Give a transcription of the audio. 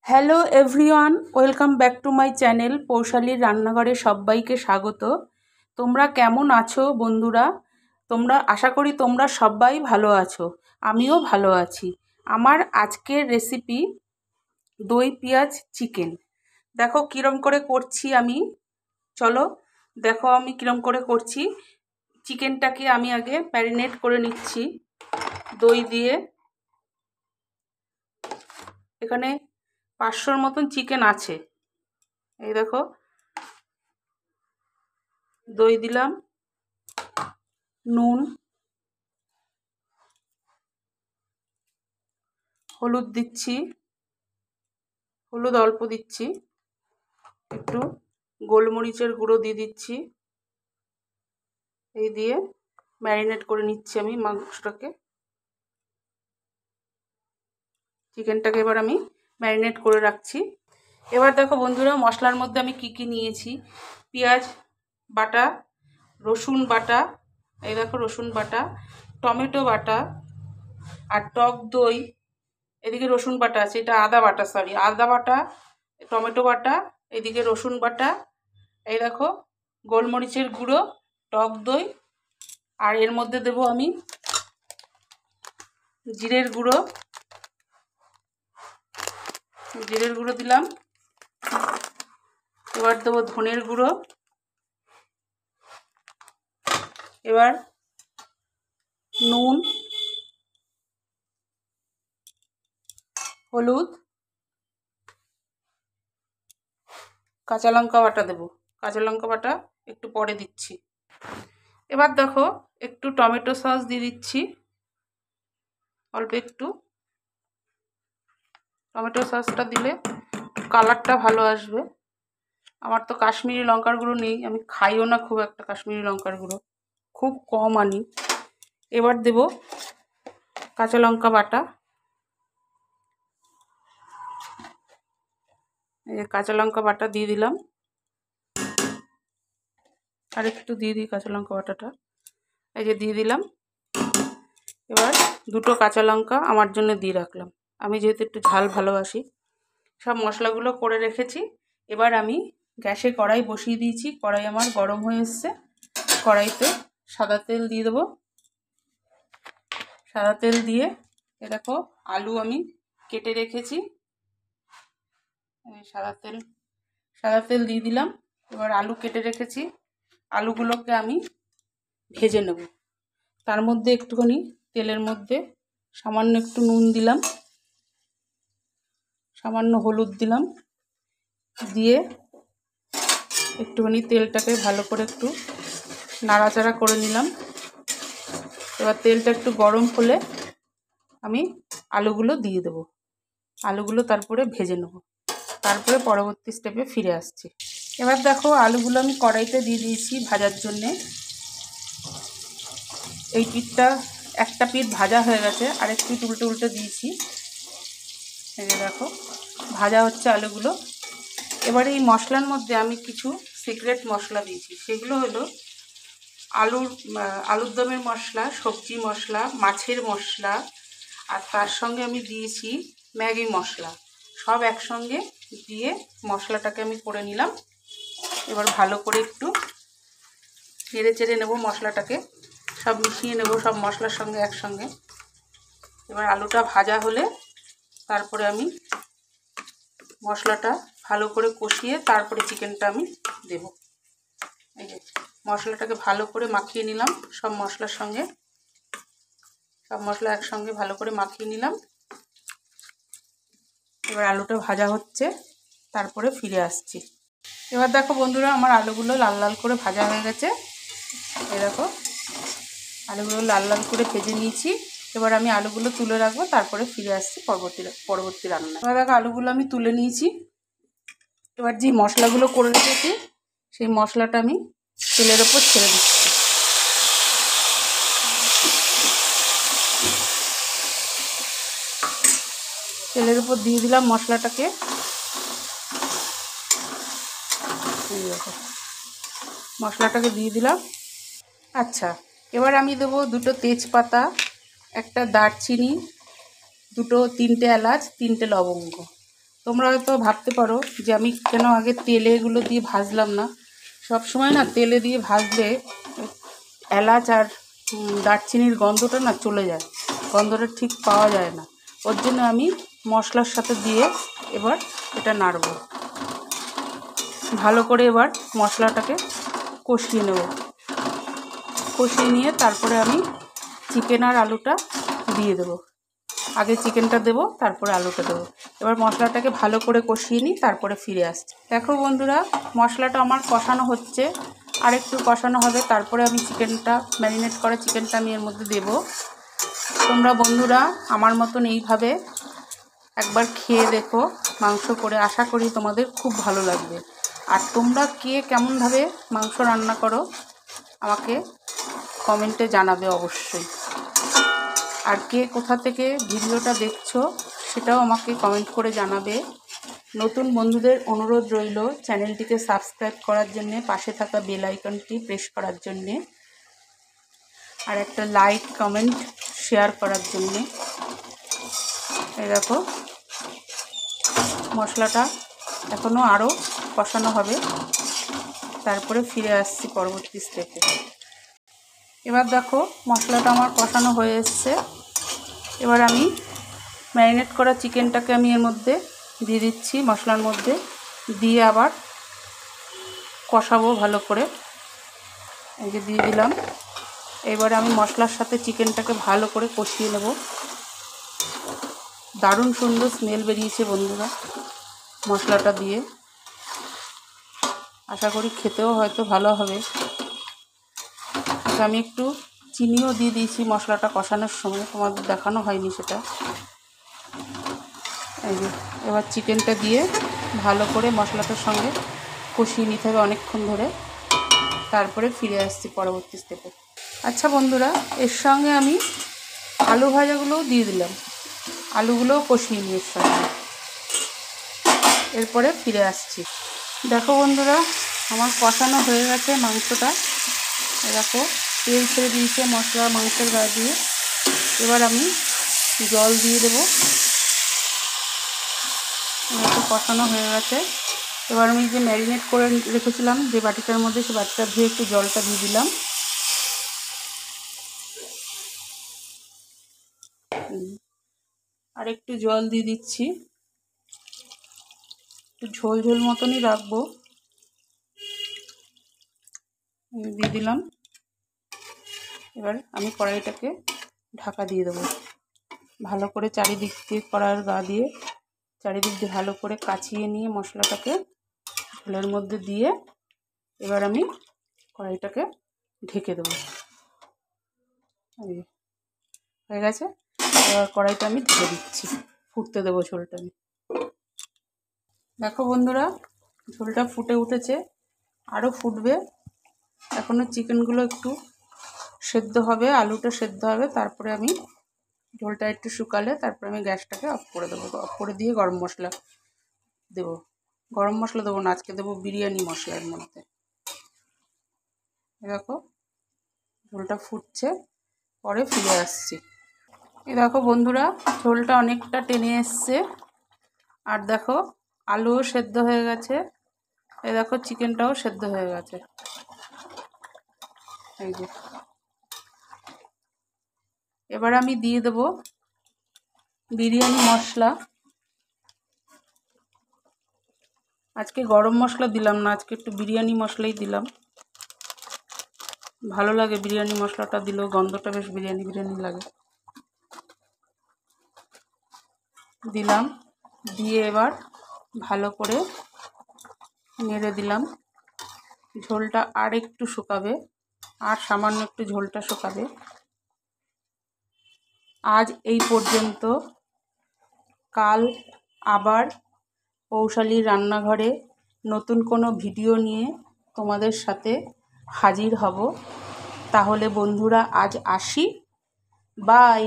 Hello everyone, welcome back to my channel পৌশালীর রান্নাঘরে সবাইকে স্বাগত। তোমরা কেমন আছো বন্ধুরা? আশা করি তোমরা সবাই ভালো আছো, আমিও ভালো আছি। আমার আজকের রেসিপি দই পেঁয়াজ চিকেন। দেখো কিরম করে করছি আমি, চলো দেখো আমি কিরম করে করছি। চিকেনটাকে আমি আগে ম্যারিনেট করে নিচ্ছি দই দিয়ে। এখানে 500-র মতন চিকেন আছে। এই দেখো, দই দিলাম, নুন, হলুদ দিচ্ছি, হলুদ অল্প দিচ্ছি, একটু গোলমরিচের গুঁড়ো দিয়ে দিচ্ছি। এই দিয়ে ম্যারিনেট করে নিচ্ছি আমি মাংসটাকে, চিকেনটাকে এবার আমি ম্যারিনেট করে রাখছি। এবার দেখো বন্ধুরা, মশলার মধ্যে আমি কি কি নিয়েছি। পেঁয়াজ বাটা, রসুন বাটা, এই দেখো রসুন বাটা, টমেটো বাটা, আর টক দই। এদিকে রসুন বাটা আছে, এটা আদা বাটা, আদা বাটা, টমেটো বাটা, এদিকে রসুন বাটা, এই দেখো গোলমরিচের গুঁড়ো, টক দই, আর এর মধ্যে দেবো আমি জিরের গুঁড়ো দিলাম। এবার দেবো ধনের গুঁড়ো, এবার নুন, হলুদ, কাঁচা লঙ্কা বাটা দেবো। কাঁচা লঙ্কা বাটা একটু পরে দিচ্ছি। এবার দেখো একটু টমেটো সস দিয়ে দিচ্ছি, অল্প একটু। টমেটো সসটা দিলে কালারটা ভালো আসবে। আমার তো কাশ্মীরি লঙ্কার গুঁড়ো নেই, আমি খাইও না খুব একটা কাশ্মীরি লঙ্কার গুঁড়ো, খুব কম আনি। এবার দেব কাঁচা লঙ্কা বাটা, এই কাঁচা লঙ্কা বাটা দিয়ে দিলাম, আর একটু দিয়ে দিই কাঁচা লঙ্কা বাটাটা, এই যে দিয়ে দিলাম। এবার দুটো কাঁচা লঙ্কা আমার জন্য দিয়ে রাখলাম, আমি যেহেতু একটু ঝাল ভালোবাসি। সব মশলাগুলো করে রেখেছি। এবার আমি গ্যাসে কড়াই বসিয়ে দিয়েছি, কড়াই আমার গরম হয়ে এসছে। কড়াইতে সাদা তেল দিয়ে দেবো। সাদা তেল দিয়ে এ দেখো আলু আমি কেটে রেখেছি, সাদা তেল দিয়ে দিলাম। এবার আলু কেটে রেখেছি, আলুগুলোকে আমি ভেজে নেব। তার মধ্যে একটুখানি তেলের মধ্যে সামান্য একটু নুন দিলাম, সামান্য হলুদ দিলাম, দিয়ে একটুখানি তেলটাকে ভালো করে একটু নাড়াচাড়া করে নিলাম। এবার তেলটা একটু গরম হলে আমি আলুগুলো দিয়ে দেবো। আলুগুলো তারপরে ভেজে নেব, তারপরে পরবর্তী স্টেপে ফিরে আসছি। এবার দেখো আলুগুলো আমি কড়াইতে দিয়ে দিয়েছি ভাজার জন্যে। এই পিঠটা একটা পিঠ ভাজা হয়ে গেছে, আরেক পিঠ উল্টে উল্টে দিয়েছি। এই যে দেখো ভাজা হচ্ছে আলুগুলো। এবারে এই মশলার মধ্যে আমি কিছু সিক্রেট মশলা দিয়েছি, সেগুলো হলো আলুর দমের মশলা, সবজি মশলা, মাছের মশলা, আর তার সঙ্গে আমি দিয়েছি ম্যাগি মশলা। সব একসঙ্গে দিয়ে মশলাটাকে আমি করে নিলাম। এবার ভালো করে একটু নেড়ে চেড়ে নেবো মশলাটাকে, সব মিশিয়ে নেব সব মশলার সঙ্গে একসঙ্গে। এবার আলুটা ভাজা হলে তারপরে আমি মশলাটা ভালো করে কষিয়ে তারপরে চিকেনটা আমি দেব। এই যে মশলাটাকে ভালো করে মাখিয়ে নিলাম সব মশলার সঙ্গে, সব মশলা একসঙ্গে ভালো করে মাখিয়ে নিলাম। এবার আলুটা ভাজা হচ্ছে, তারপরে ফিরে আসছি। এবার দেখো বন্ধুরা, আমার আলুগুলো লাল লাল করে ভাজা হয়ে গেছে। এই দেখো আলুগুলো লাল লাল করে ভেজে নিয়েছি। এবার আমি আলুগুলো তুলে রাখবো, তারপরে ফিরে আসছি পরবর্তী রান্না। এবার দেখো আলুগুলো আমি তুলে নিয়েছি। এবার যে মশলাগুলো করে রেখেছি সেই মশলাটা আমি তেলের ওপর ছেড়ে দিচ্ছি। তেলের উপর দিয়ে দিলাম মশলাটাকে। মশলাটাকে দিয়ে দিলাম। আচ্ছা, এবার আমি দেবো দুটো তেজপাতা, একটা দারচিনি, তিনটে এলাচ, তিনটে লবঙ্গ, তোমরা হয়তো ভাবতে পারো যে আমি কেন আগে তেলে এগুলো দিয়ে ভাজলাম না। সব সময় না তেলে দিয়ে ভাজলে এলাচ আর দারচিনির গন্ধটা না চলে যায়, গন্ধটা ঠিক পাওয়া যায় না। ওর জন্য আমি মশলার সাথে দিয়ে এবার এটা নাড়ব। ভালো করে এবার মশলাটাকে কষিয়ে নেব। কষিয়ে নিয়ে তারপরে আমি চিকেন আর আলুটা দিয়ে দেবো। আগে চিকেনটা দেবো, তারপরে আলুটা দেবো। এবার মশলাটাকে ভালো করে কষিয়ে নিই, তারপরে ফিরে আসছি। দেখো বন্ধুরা, মশলাটা আমার কষানো হচ্ছে, আর একটু কষানো হবে, তারপরে আমি চিকেনটা, ম্যারিনেট করা চিকেনটা আমি এর মধ্যে দেবো। তোমরা বন্ধুরা আমার মতন এইভাবে একবার খেয়ে দেখো মাংস করে, আশা করি তোমাদের খুব ভালো লাগবে। আর তোমরা কে কেমনভাবে মাংস রান্না করো আমাকে কমেন্টে জানাবে অবশ্যই। আর কে কোথা থেকে ভিডিওটা দেখছো সেটাও আমাকে কমেন্ট করে জানাবে। নতুন বন্ধুদের অনুরোধ রইল চ্যানেলটিকে সাবস্ক্রাইব করার জন্যে, পাশে থাকা বেল আইকনটি প্রেস করার জন্যে, আর একটা লাইক কমেন্ট শেয়ার করার জন্যে। এই দেখো মশলাটা এখনও আরও কষানো হবে, তারপরে ফিরে আসছি পরবর্তী স্টেপে। এবার দেখো মশলাটা আমার কষানো হয়ে এসছে। এবার আমি ম্যারিনেট করা চিকেনটাকে আমি এর মধ্যে দিয়ে দিচ্ছি, মশলার মধ্যে দিয়ে আবার কষাবো ভালো করে। এই যে দিয়ে দিলাম। এবারে আমি মশলার সাথে চিকেনটাকে ভালো করে কষিয়ে নেব। দারুণ সুন্দর স্মেল বেরিয়েছে বন্ধুরা মশলাটা দিয়ে। আশা করি খেতেও হয়তো ভালো হবে। আমি একটু চিনিও দিয়ে দিয়েছি মশলাটা কষানোর সময়, তোমাদের দেখানো হয়নি সেটা। এই যে এবার চিকেনটা দিয়ে ভালো করে মশলাটার সঙ্গে কষিয়ে নিতে হবে অনেকক্ষণ ধরে, তারপরে ফিরে আসছি পরবর্তী স্টেপে। আচ্ছা বন্ধুরা, এর সঙ্গে আমি আলু ভাজাগুলোও দিয়ে দিলাম, আলুগুলোও কষিয়ে নিই এর সঙ্গে, এরপরে ফিরে আসছি। দেখো বন্ধুরা, আমার কষানো হয়ে গেছে মাংসটা। দেখো তেল ছেড়ে দিয়েছে মশলা মাংসের গায়ে দিয়ে। এবার আমি জল দিয়ে দেবো। একটু কষানো হয়ে গেছে। এবার আমি যে ম্যারিনেট করে রেখেছিলাম যে বাটিটার মধ্যে, সে বাটিটা ধুয়ে একটু জলটা দিয়ে দিলাম। আর একটু জল দিয়ে দিচ্ছি, একটু ঝোল ঝোল মতনই রাখবো। দিয়ে দিলাম। এবার আমি কড়াইটাকে ঢাকা দিয়ে দেবো। ভালো করে চারিদিক দিয়ে কড়াইয়ের গা দিয়ে চারিদিক দিয়ে ভালো করে কাচিয়ে নিয়ে মশলাটাকে ঝোলের মধ্যে দিয়ে এবার আমি কড়াইটাকে ঢেকে দেবো। হয়ে গেছে। এবার কড়াইটা আমি ঢেকে দিচ্ছি, ফুটতে দেবো ঝোলটা আমি। দেখো বন্ধুরা, ঝোলটা ফুটে উঠেছে, আরও ফুটবে। এখনও চিকেনগুলো একটু সেদ্ধ হবে, আলুটা সেদ্ধ হবে, তারপরে আমি ঝোলটা একটু শুকালে তারপরে আমি গ্যাসটাকে অফ করে দেবো। অফ করে দিয়ে গরম মশলা দেবো। গরম মশলা দেবো না, আজকে দেবো বিরিয়ানি মশলার মধ্যে। দেখো ঝোলটা ফুটছে, পরে ফিরে আসছি। এই দেখো বন্ধুরা, ঝোলটা অনেকটা টেনে এসছে, আর দেখো আলুও সেদ্ধ হয়ে গেছে। এই দেখো চিকেনটাও সেদ্ধ হয়ে গেছে। এই যে এবার আমি দিয়ে দেব বিরিয়ানি মশলা। আজকে গরম মশলা দিলাম না, আজকে একটু বিরিয়ানি মশলাই দিলাম। ভালো লাগে বিরিয়ানি মশলাটা দিলেও, গন্ধটা বেশ বিরিয়ানি বিরিয়ানি লাগে। দিলাম, দিয়ে এবার ভালো করে নেড়ে দিলাম। ঝোলটা আর একটু শুকাবে, আর সামান্য একটু ঝোলটা শুকাবে। আজ এই পর্যন্ত। কাল আবার পৌশালীর রান্নাঘরে নতুন কোনো ভিডিও নিয়ে তোমাদের সাথে হাজির হব। তাহলে বন্ধুরা আজ আসি, বাই।